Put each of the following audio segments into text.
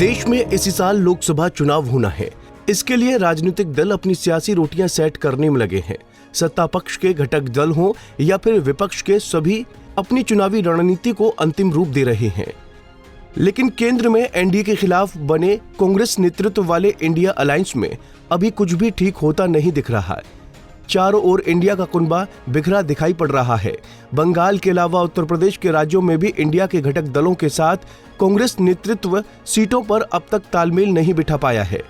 देश में इसी साल लोकसभा चुनाव होना है। इसके लिए राजनीतिक दल अपनी सियासी रोटियां सेट करने में लगे हैं। सत्ता पक्ष के घटक दल हों या फिर विपक्ष के, सभी अपनी चुनावी रणनीति को अंतिम रूप दे रहे हैं। लेकिन केंद्र में एनडीए के खिलाफ बने कांग्रेस नेतृत्व वाले इंडिया अलायंस में अभी कुछ भी ठीक होता नहीं दिख रहा है। चारों ओर इंडिया का कुनबा बिखरा दिखाई पड़ रहा है। बंगाल के अलावा उत्तर प्रदेश के राज्यों में भी इंडिया के घटक दलों के साथ कांग्रेस नेतृत्व सीटों पर अब तक तालमेल नहीं बिठा पाया है।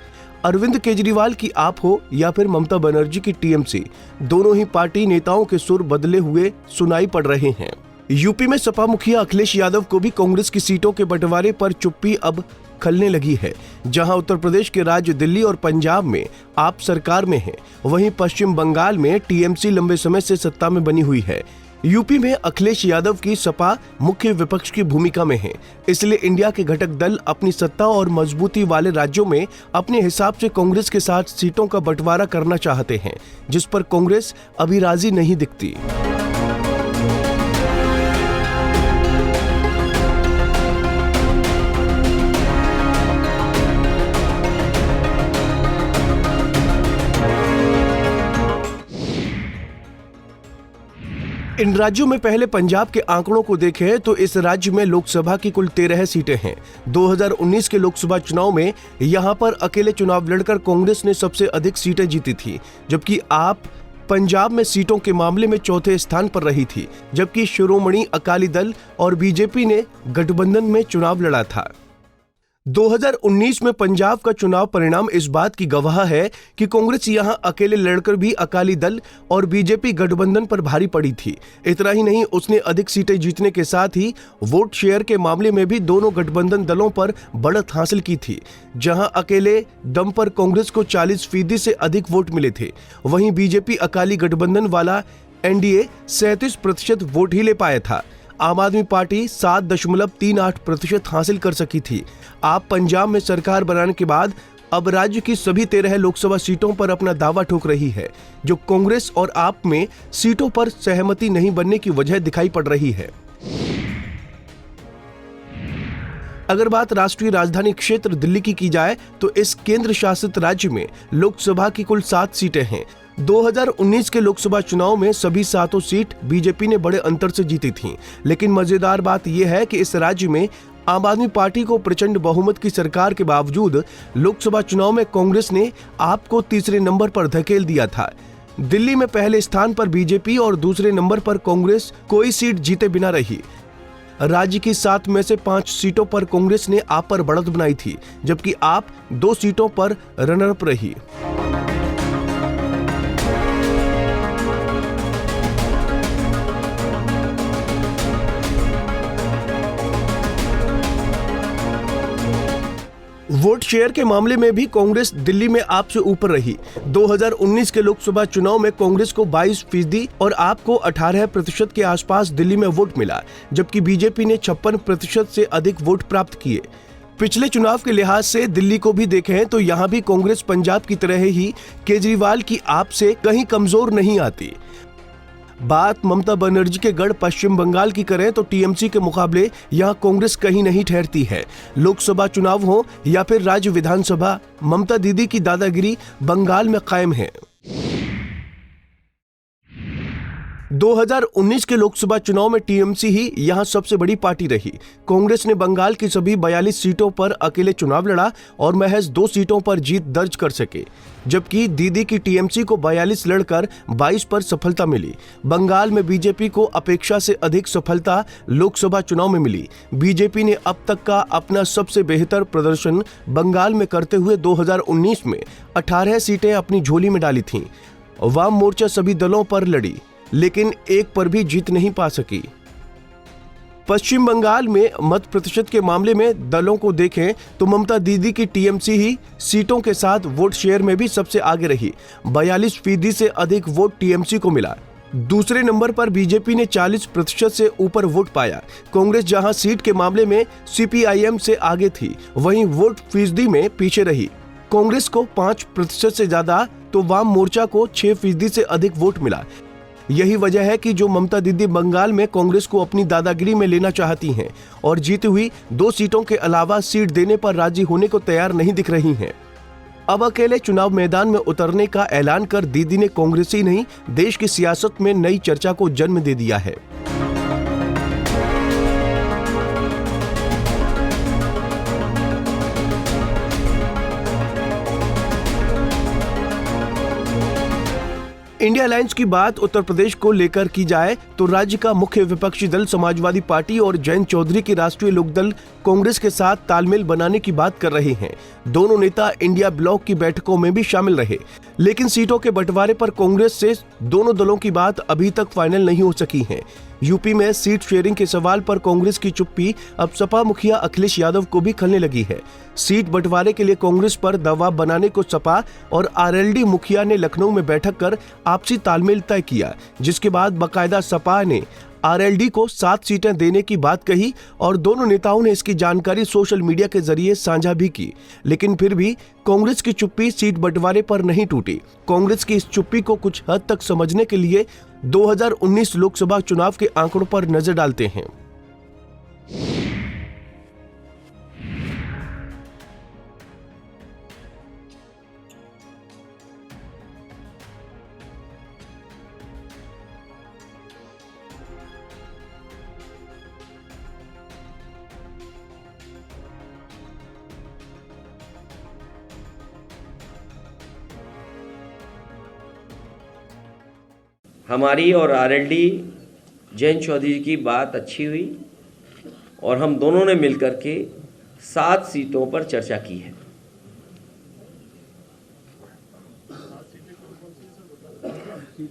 अरविंद केजरीवाल की आप हो या फिर ममता बनर्जी की टीएमसी, दोनों ही पार्टी नेताओं के सुर बदले हुए सुनाई पड़ रहे हैं। यूपी में सपा मुखिया अखिलेश यादव को भी कांग्रेस की सीटों के बंटवारे पर चुप्पी अब खलने लगी है। जहां उत्तर प्रदेश के राज्य दिल्ली और पंजाब में आप सरकार में है, वहीं पश्चिम बंगाल में टीएमसी लंबे समय से सत्ता में बनी हुई है। यूपी में अखिलेश यादव की सपा मुख्य विपक्ष की भूमिका में है, इसलिए इंडिया के घटक दल अपनी सत्ता और मजबूती वाले राज्यों में अपने हिसाब से कांग्रेस के साथ सीटों का बंटवारा करना चाहते हैं, जिस पर कांग्रेस अभी राजी नहीं दिखती। इन राज्यों में पहले पंजाब के आंकड़ों को देखें तो इस राज्य में लोकसभा की कुल 13 सीटें हैं। 2019 के लोकसभा चुनाव में यहां पर अकेले चुनाव लड़कर कांग्रेस ने सबसे अधिक सीटें जीती थी, जबकि आप पंजाब में सीटों के मामले में चौथे स्थान पर रही थी, जबकि शिरोमणि अकाली दल और बीजेपी ने गठबंधन में चुनाव लड़ा था। 2019 में पंजाब का चुनाव परिणाम इस बात की गवाह है कि कांग्रेस यहां अकेले लड़कर भी अकाली दल और बीजेपी गठबंधन पर भारी पड़ी थी। इतना ही नहीं, उसने अधिक सीटें जीतने के साथ ही वोट शेयर के मामले में भी दोनों गठबंधन दलों पर बढ़त हासिल की थी। जहां अकेले दम पर कांग्रेस को 40% से अधिक वोट मिले थे, वहीं बीजेपी अकाली गठबंधन वाला एनडीए 37% वोट ही ले पाया था। आम आदमी पार्टी 7.38% हासिल कर सकी थी। आप पंजाब में सरकार बनाने के बाद अब राज्य की सभी 13 लोकसभा सीटों पर अपना दावा ठोक रही है, जो कांग्रेस और आप में सीटों पर सहमति नहीं बनने की वजह दिखाई पड़ रही है। अगर बात राष्ट्रीय राजधानी क्षेत्र दिल्ली की जाए तो इस केंद्र शासित राज्य में लोकसभा की कुल 7 सीटें हैं। 2019 के लोकसभा चुनाव में सभी 7 सीट बीजेपी ने बड़े अंतर से जीती थीं, लेकिन मजेदार बात यह है कि इस राज्य में आम आदमी पार्टी को प्रचंड बहुमत की सरकार के बावजूद लोकसभा चुनाव में कांग्रेस ने आपको तीसरे नंबर पर धकेल दिया था। दिल्ली में पहले स्थान पर बीजेपी और दूसरे नंबर पर कांग्रेस कोई सीट जीते बिना रही। राज्य की 7 में से 5 सीटों पर कांग्रेस ने आप पर बढ़त बनाई थी, जबकि आप 2 सीटों पर रनरअप रही। वोट शेयर के मामले में भी कांग्रेस दिल्ली में आपसे ऊपर रही। 2019 के लोकसभा चुनाव में कांग्रेस को 22% और आपको 18% के आसपास दिल्ली में वोट मिला, जबकि बीजेपी ने 56% से अधिक वोट प्राप्त किए। पिछले चुनाव के लिहाज से दिल्ली को भी देखें तो यहाँ भी कांग्रेस पंजाब की तरह ही केजरीवाल की आप से कहीं कमजोर नहीं आती। बात ममता बनर्जी के गढ़ पश्चिम बंगाल की करें तो टीएमसी के मुकाबले यहां कांग्रेस कहीं नहीं ठहरती है। लोकसभा चुनाव हो या फिर राज्य विधानसभा, ममता दीदी की दादागिरी बंगाल में कायम है। 2019 के लोकसभा चुनाव में टीएमसी ही यहां सबसे बड़ी पार्टी रही। कांग्रेस ने बंगाल की सभी 42 सीटों पर अकेले चुनाव लड़ा और महज 2 सीटों पर जीत दर्ज कर सके, जबकि दीदी की टीएमसी को 42 लड़कर 22 पर सफलता मिली। बंगाल में बीजेपी को अपेक्षा से अधिक सफलता लोकसभा चुनाव में मिली। बीजेपी ने अब तक का अपना सबसे बेहतर प्रदर्शन बंगाल में करते हुए 2019 में 18 सीटें अपनी झोली में डाली थीं। वाम मोर्चा सभी दलों पर लड़ी, लेकिन एक पर भी जीत नहीं पा सकी। पश्चिम बंगाल में मत प्रतिशत के मामले में दलों को देखें तो ममता दीदी की टीएमसी ही सीटों के साथ वोट शेयर में भी सबसे आगे रही। 42% से अधिक वोट टीएमसी को मिला। दूसरे नंबर पर बीजेपी ने 40% से ऊपर वोट पाया। कांग्रेस जहां सीट के मामले में सीपीआईएम से आगे थी, वहीं वोट फीसदी में पीछे रही। कांग्रेस को 5% से ज्यादा तो वाम मोर्चा को 6% से अधिक वोट मिला। यही वजह है कि जो ममता दीदी बंगाल में कांग्रेस को अपनी दादागिरी में लेना चाहती हैं और जीती हुई 2 सीटों के अलावा सीट देने पर राजी होने को तैयार नहीं दिख रही हैं। अब अकेले चुनाव मैदान में उतरने का ऐलान कर दीदी ने कांग्रेस ही नहीं, देश की सियासत में नई चर्चा को जन्म दे दिया है। इंडिया अलायंस की बात उत्तर प्रदेश को लेकर की जाए तो राज्य का मुख्य विपक्षी दल समाजवादी पार्टी और जयंत चौधरी की राष्ट्रीय लोकदल कांग्रेस के साथ तालमेल बनाने की बात कर रहे हैं। दोनों नेता इंडिया ब्लॉक की बैठकों में भी शामिल रहे, लेकिन सीटों के बंटवारे पर कांग्रेस से दोनों दलों की बात अभी तक फाइनल नहीं हो सकी है। यूपी में सीट शेयरिंग के सवाल पर कांग्रेस की चुप्पी अब सपा मुखिया अखिलेश यादव को भी खलने लगी है। सीट बंटवारे के लिए कांग्रेस पर दबाव बनाने को सपा और आरएलडी मुखिया ने लखनऊ में बैठक कर आपसी तालमेल तय किया, जिसके बाद बाकायदा सपा ने आरएलडी को 7 सीटें देने की बात कही और दोनों नेताओं ने इसकी जानकारी सोशल मीडिया के जरिए साझा भी की। लेकिन फिर भी कांग्रेस की चुप्पी सीट बंटवारे पर नहीं टूटी। कांग्रेस की इस चुप्पी को कुछ हद तक समझने के लिए 2019 लोकसभा चुनाव के आंकड़ों पर नजर डालते हैं। हमारी और आरएलडी जयंत चौधरी की बात अच्छी हुई और हम दोनों ने मिलकर के 7 सीटों पर चर्चा की है।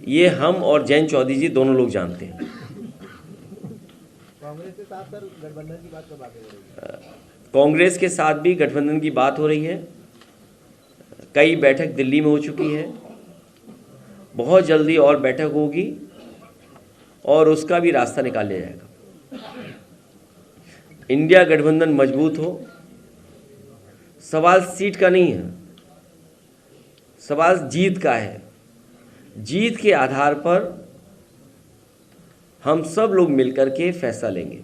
ये हम और जयंत चौधरी जी दोनों लोग जानते हैं। कांग्रेस के साथ भी गठबंधन की बात हो रही है। कई बैठक दिल्ली में हो चुकी है, बहुत जल्दी और बैठक होगी और उसका भी रास्ता निकाल लिया जाएगा। इंडिया गठबंधन मजबूत हो, सवाल सीट का नहीं है, सवाल जीत का है। जीत के आधार पर हम सब लोग मिलकर के फैसला लेंगे।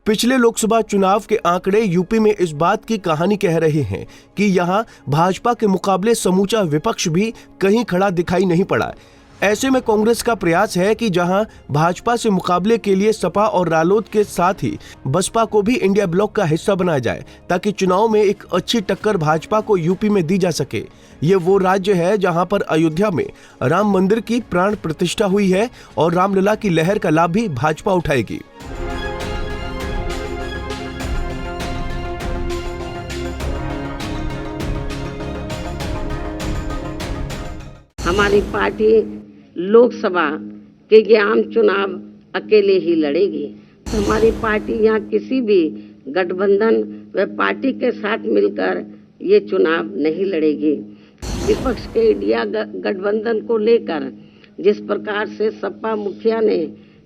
पिछले लोकसभा चुनाव के आंकड़े यूपी में इस बात की कहानी कह रहे हैं कि यहां भाजपा के मुकाबले समूचा विपक्ष भी कहीं खड़ा दिखाई नहीं पड़ा। ऐसे में कांग्रेस का प्रयास है कि जहां भाजपा से मुकाबले के लिए सपा और रालोद के साथ ही बसपा को भी इंडिया ब्लॉक का हिस्सा बनाया जाए, ताकि चुनाव में एक अच्छी टक्कर भाजपा को यूपी में दी जा सके। ये वो राज्य है जहां पर अयोध्या में राम मंदिर की प्राण प्रतिष्ठा हुई है और रामलला की लहर का लाभ भी भाजपा उठाएगी। हमारी पार्टी लोकसभा के ये आम चुनाव अकेले ही लड़ेगी। हमारी पार्टी यहाँ किसी भी गठबंधन व पार्टी के साथ मिलकर ये चुनाव नहीं लड़ेगी। विपक्ष के इंडिया गठबंधन को लेकर जिस प्रकार से सपा मुखिया ने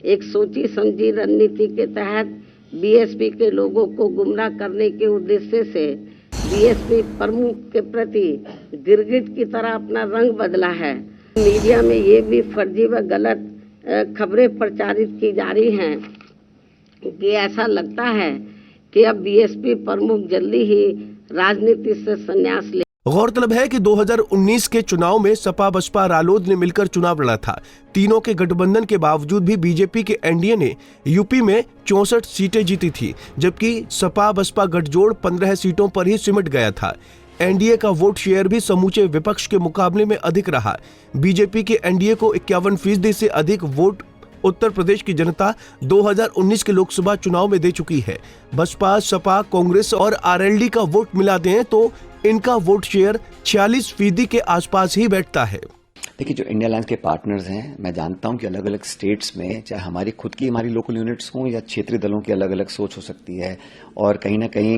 एक सोची समझी रणनीति के तहत बीएसपी के लोगों को गुमराह करने के उद्देश्य से बीएसपी प्रमुख के प्रति गिरगिट की तरह अपना रंग बदला है। मीडिया में ये भी फर्जी व गलत खबरें प्रचारित की जा रही हैं कि ऐसा लगता है कि अब बीएसपी प्रमुख जल्दी ही राजनीति से संन्यास ले। गौरतलब है कि 2019 के चुनाव में सपा बसपा रालोद ने मिलकर चुनाव लड़ा था। तीनों के गठबंधन के बावजूद भी बीजेपी के एनडीए ने यूपी में 64 सीटें जीती थी, जबकि सपा बसपा गठजोड़ 15 सीटों पर ही सिमट गया था। एनडीए का वोट शेयर भी समूचे विपक्ष के मुकाबले में अधिक रहा। बीजेपी के एनडीए को 51% से अधिक वोट उत्तर प्रदेश की जनता 2019 के लोकसभा चुनाव में दे चुकी है। बसपा, सपा, कांग्रेस और आरएलडी का वोट मिला दें तो इनका वोट शेयर 46% के आसपास ही बैठता है। देखिए, जो इंडिया अलायंस के पार्टनर्स हैं, मैं जानता हूं कि अलग अलग स्टेट्स में चाहे हमारी लोकल यूनिट्स हों या क्षेत्रीय दलों की अलग अलग सोच हो सकती है और कहीं ना कहीं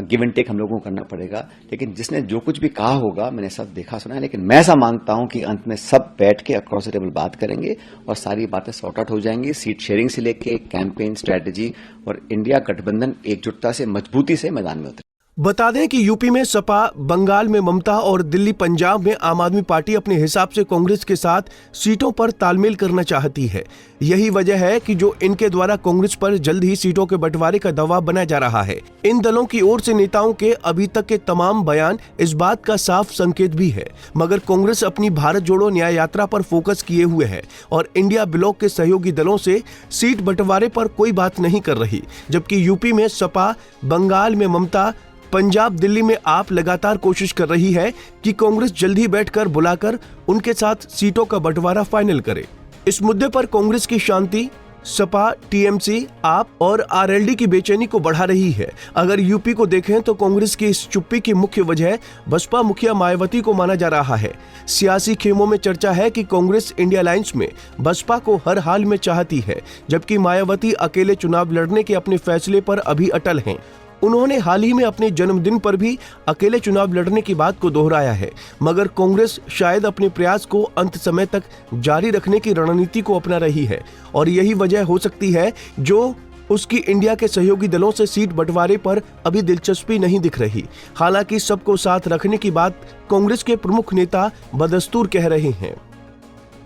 गिव एंड टेक हम लोगों को करना पड़ेगा। लेकिन जिसने जो कुछ भी कहा होगा मैंने सब देखा सुना है, लेकिन मैं ऐसा मानता हूं कि अंत में सब बैठ के अक्रॉस द टेबल बात करेंगे और सारी बातें सॉर्ट आउट हो जाएंगी। सीट शेयरिंग से लेके कैंपेन स्ट्रेटेजी और इंडिया गठबंधन एकजुटता से मजबूती से मैदान में उतरे। बता दें कि यूपी में सपा, बंगाल में ममता और दिल्ली पंजाब में आम आदमी पार्टी अपने हिसाब से कांग्रेस के साथ सीटों पर तालमेल करना चाहती है। यही वजह है कि जो इनके द्वारा कांग्रेस पर जल्द ही सीटों के बंटवारे का दबाव बनाया जा रहा है। इन दलों की ओर से नेताओं के अभी तक के तमाम बयान इस बात का साफ संकेत भी है, मगर कांग्रेस अपनी भारत जोड़ो न्याय यात्रा पर फोकस किए हुए है और इंडिया ब्लॉक के सहयोगी दलों से सीट बंटवारे पर कोई बात नहीं कर रही। जबकि यूपी में सपा, बंगाल में ममता, पंजाब, दिल्ली में आप लगातार कोशिश कर रही है कि कांग्रेस जल्द ही बैठकर बुलाकर उनके साथ सीटों का बंटवारा फाइनल करे। इस मुद्दे पर कांग्रेस की शांति सपा, टीएमसी, आप और आरएलडी की बेचैनी को बढ़ा रही है। अगर यूपी को देखें तो कांग्रेस की इस चुप्पी की मुख्य वजह बसपा मुखिया मायावती को माना जा रहा है। सियासी खेमों में चर्चा है कि कांग्रेस इंडिया अलायंस में बसपा को हर हाल में चाहती है, जबकि मायावती अकेले चुनाव लड़ने के अपने फैसले पर अभी अटल हैं। उन्होंने हाल ही में अपने जन्मदिन पर भी अकेले चुनाव लड़ने की बात को दोहराया है, मगर कांग्रेस शायद अपने प्रयास को अंत समय तक जारी रखने की रणनीति को अपना रही है और यही वजह हो सकती है जो उसकी इंडिया के सहयोगी दलों से सीट बंटवारे पर अभी दिलचस्पी नहीं दिख रही। हालांकि सबको साथ रखने की बात कांग्रेस के प्रमुख नेता बदस्तूर कह रहे हैं।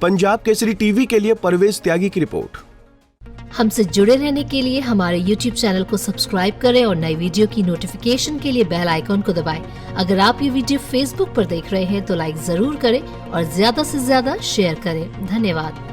पंजाब केसरी टीवी के लिए परवेज त्यागी की रिपोर्ट। हमसे जुड़े रहने के लिए हमारे YouTube चैनल को सब्सक्राइब करें और नई वीडियो की नोटिफिकेशन के लिए बेल आइकॉन को दबाएं। अगर आप ये वीडियो Facebook पर देख रहे हैं तो लाइक जरूर करें और ज्यादा से ज्यादा शेयर करें। धन्यवाद।